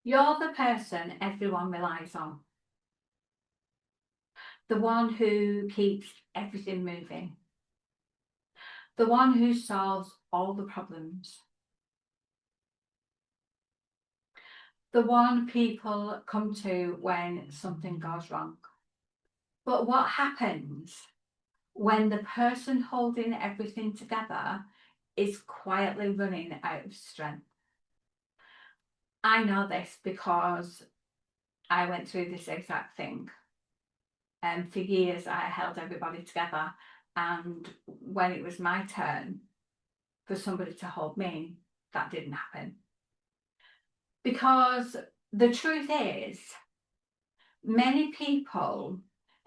You're the person everyone relies on, the one who keeps everything moving, the one who solves all the problems, the one people come to when something goes wrong. But what happens when the person holding everything together is quietly running out of strength? I know this because I went through this exact thing. And for years, I held everybody together. And when it was my turn for somebody to hold me, that didn't happen. Because the truth is, many people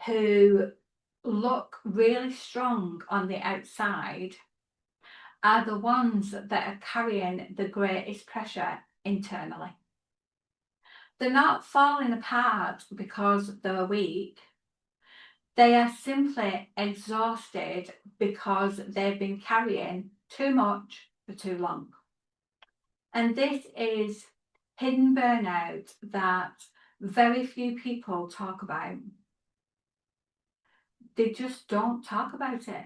who look really strong on the outside are the ones that are carrying the greatest pressure internally. They're not falling apart because they're weak. They are simply exhausted because they've been carrying too much for too long. And this is hidden burnout that very few people talk about. They just don't talk about it.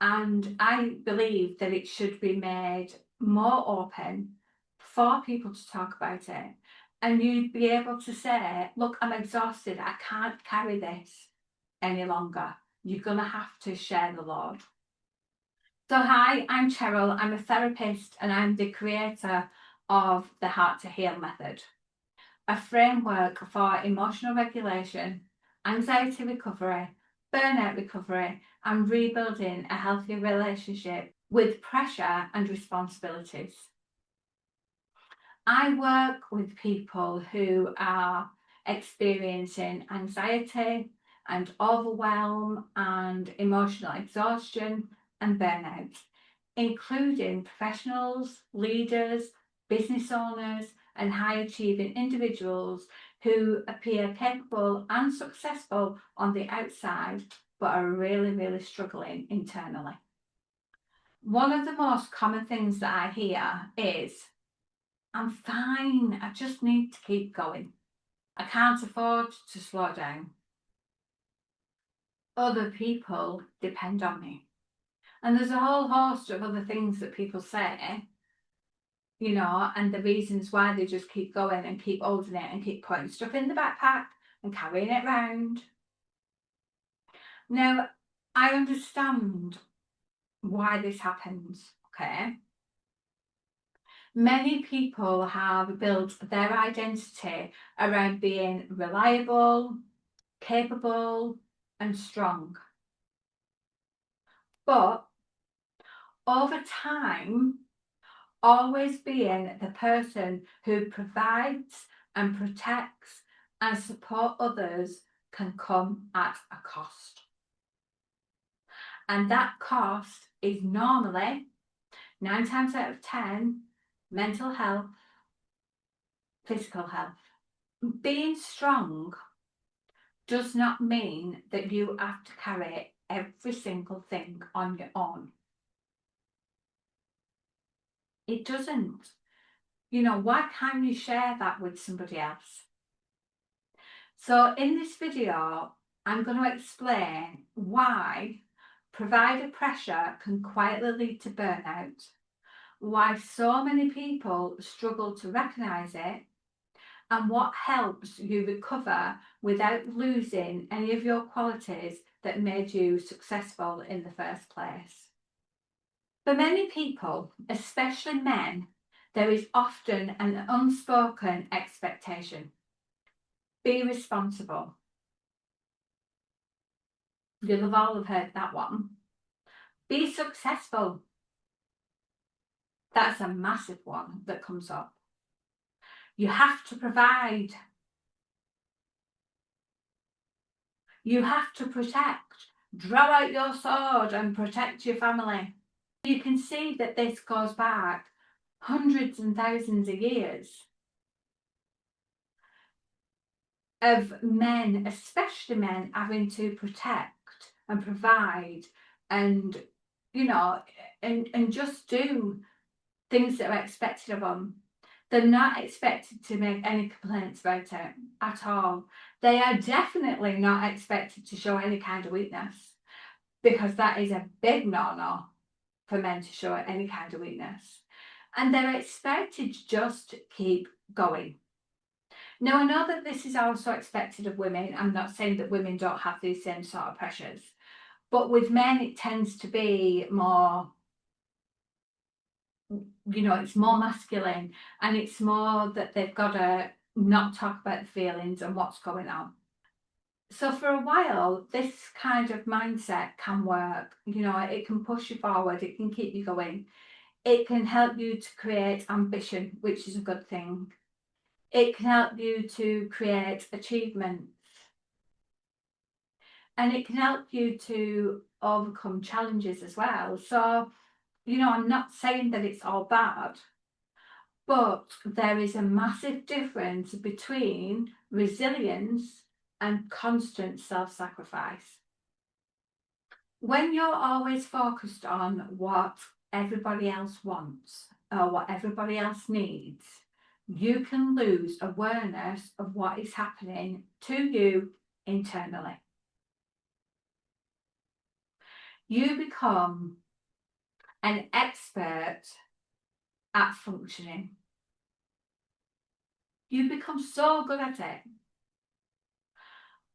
And I believe that it should be made more open for people to talk about it. And you'd be able to say, look, I'm exhausted. I can't carry this any longer. You're going to have to share the load. So hi, I'm Cheryl. I'm a therapist and I'm the creator of the Heart to Heal method, a framework for emotional regulation, anxiety recovery, burnout recovery, and rebuilding a healthy relationship with pressure and responsibilities. I work with people who are experiencing anxiety and overwhelm and emotional exhaustion and burnout, including professionals, leaders, business owners, and high achieving individuals who appear capable and successful on the outside but are really, really struggling internally. One of the most common things that I hear is, I'm fine, I just need to keep going. I can't afford to slow down. Other people depend on me. And there's a whole host of other things that people say, and the reasons why they just keep going and keep holding it and keep putting stuff in the backpack and carrying it around. Now, I understand why this happens, okay? Many people have built their identity around being reliable, capable, and strong. But over time, always being the person who provides and protects and support others can come at a cost. And that cost is normally 9 times out of 10 mental health, physical health. Being strong does not mean that you have to carry every single thing on your own. It doesn't. Why can't you share that with somebody else? So in this video, I'm going to explain why provider pressure can quietly lead to burnout, why so many people struggle to recognise it, and what helps you recover without losing any of your qualities that made you successful in the first place. For many people, especially men, there is often an unspoken expectation. Be responsible. You'll have all heard that one. Be successful. That's a massive one that comes up. You have to provide. You have to protect. Draw out your sword and protect your family. You can see that this goes back hundreds and thousands of years of men, especially men, having to protect and provide and, and just do things that are expected of them. They're not expected to make any complaints about it at all. They are definitely not expected to show any kind of weakness, because that is a big no-no for men to show any kind of weakness. And they're expected to just keep going. Now, I know that this is also expected of women. I'm not saying that women don't have these same sort of pressures, but with men, it tends to be more, it's more masculine, and it's more that they've got to not talk about the feelings and what's going on. So for a while, this kind of mindset can work. It can push you forward, it can keep you going. It can help you to create ambition, which is a good thing. It can help you to create achievements. And it can help you to overcome challenges as well. So, I'm not saying that it's all bad, but there is a massive difference between resilience and constant self-sacrifice. When you're always focused on what everybody else wants or what everybody else needs, you can lose awareness of what is happening to you internally. You become an expert at functioning. You become so good at it.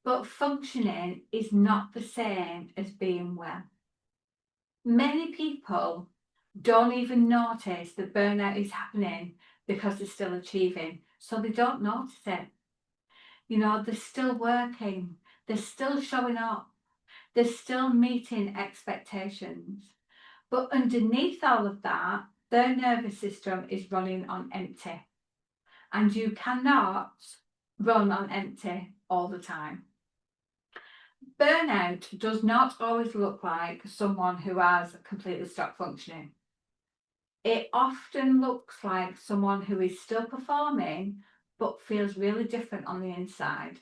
But functioning is not the same as being well. Many people don't even notice that burnout is happening because they're still achieving. So they don't notice it. They're still working. They're still showing up. They're still meeting expectations. But underneath all of that, their nervous system is running on empty. And you cannot run on empty all the time. Burnout does not always look like someone who has completely stopped functioning. It often looks like someone who is still performing but feels really different on the inside.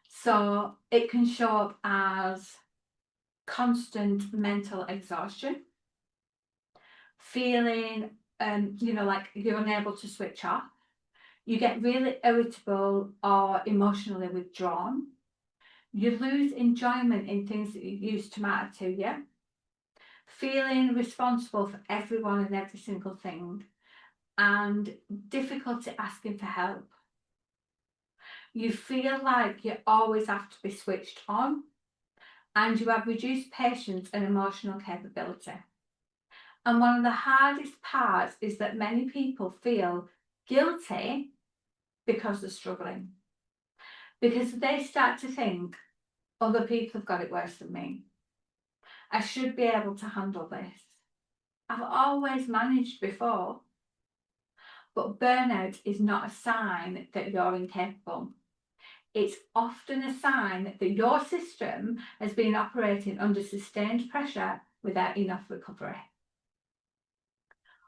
So it can show up as constant mental exhaustion, feeling like you're unable to switch off. You get really irritable or emotionally withdrawn. You lose enjoyment in things that used to matter to you. Feeling responsible for everyone and every single thing, and difficulty asking for help. You feel like you always have to be switched on, and you have reduced patience and emotional capability. And one of the hardest parts is that many people feel guilty because they're struggling. Because they start to think, other people have got it worse than me. I should be able to handle this. I've always managed before. But burnout is not a sign that you're incapable. It's often a sign that your system has been operating under sustained pressure without enough recovery.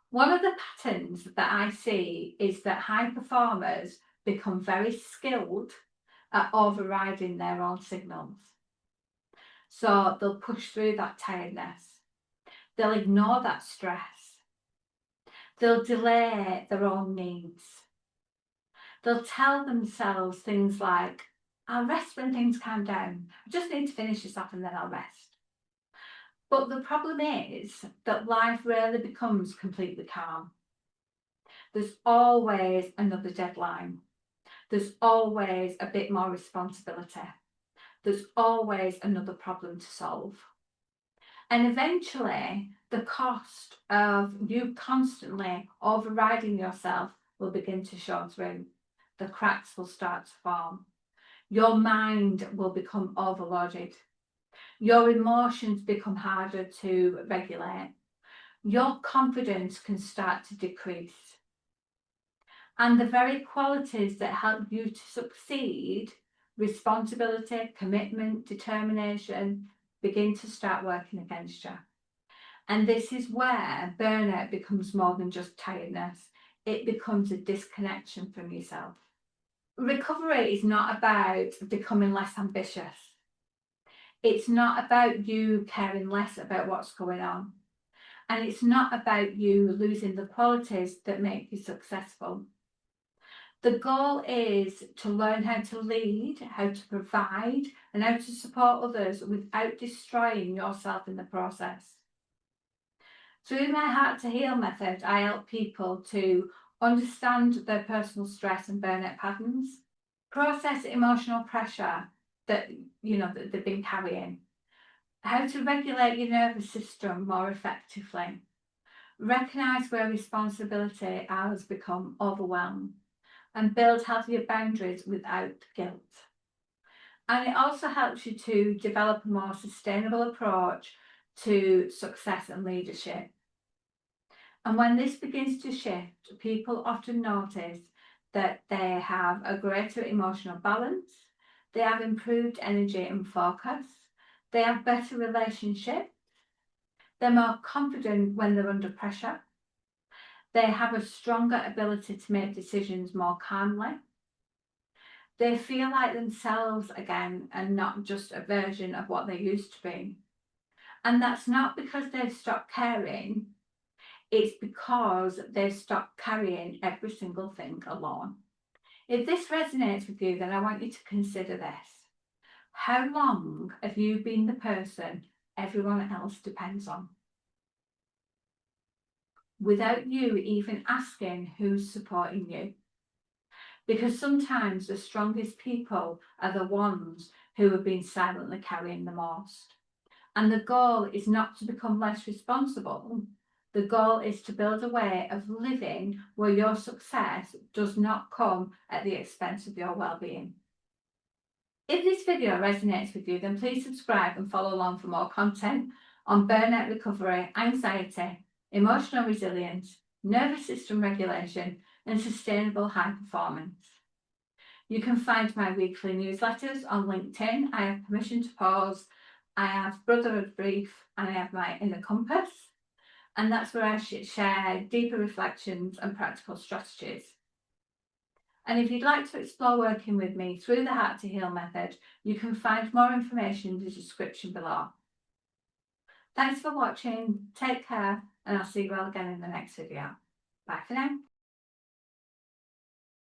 One of the patterns that I see is that high performers become very skilled at overriding their own signals. So they'll push through that tiredness. They'll ignore that stress. They'll delay their own needs. They'll tell themselves things like, I'll rest when things calm down. I just need to finish this off and then I'll rest. But the problem is that life rarely becomes completely calm. There's always another deadline. There's always a bit more responsibility. There's always another problem to solve. And eventually, the cost of you constantly overriding yourself will begin to show through. The cracks will start to form. Your mind will become overloaded. Your emotions become harder to regulate. Your confidence can start to decrease. And the very qualities that help you to succeed, responsibility, commitment, determination, begin to start working against you. And this is where burnout becomes more than just tiredness. It becomes a disconnection from yourself. Recovery is not about becoming less ambitious. It's not about you caring less about what's going on. And it's not about you losing the qualities that make you successful. The goal is to learn how to lead, how to provide, and how to support others without destroying yourself in the process. Through my Heart to Heal method, I help people to understand their personal stress and burnout patterns, process emotional pressure that that they've been carrying, how to regulate your nervous system more effectively, recognise where responsibility has become overwhelmed, and build healthier boundaries without guilt. And it also helps you to develop a more sustainable approach to success and leadership. And when this begins to shift, people often notice that they have a greater emotional balance, they have improved energy and focus, they have better relationships, they're more confident when they're under pressure, they have a stronger ability to make decisions more calmly, they feel like themselves again and not just a version of what they used to be. And that's not because they've stopped caring, it's because they've stopped carrying every single thing alone. If this resonates with you, then I want you to consider this. How long have you been the person everyone else depends on? Without you even asking who's supporting you. Because sometimes the strongest people are the ones who have been silently carrying the most. And the goal is not to become less responsible. The goal is to build a way of living where your success does not come at the expense of your well-being. If this video resonates with you, then please subscribe and follow along for more content on burnout recovery, anxiety, emotional resilience, nervous system regulation, and sustainable high performance. You can find my weekly newsletters on LinkedIn. I have permission to pause. I have Brotherhood Brief, and I have my Inner Compass. And that's where I share deeper reflections and practical strategies. And if you'd like to explore working with me through the Heart to Heal method, you can find more information in the description below. Thanks for watching, take care, and I'll see you all again in the next video. Bye for now.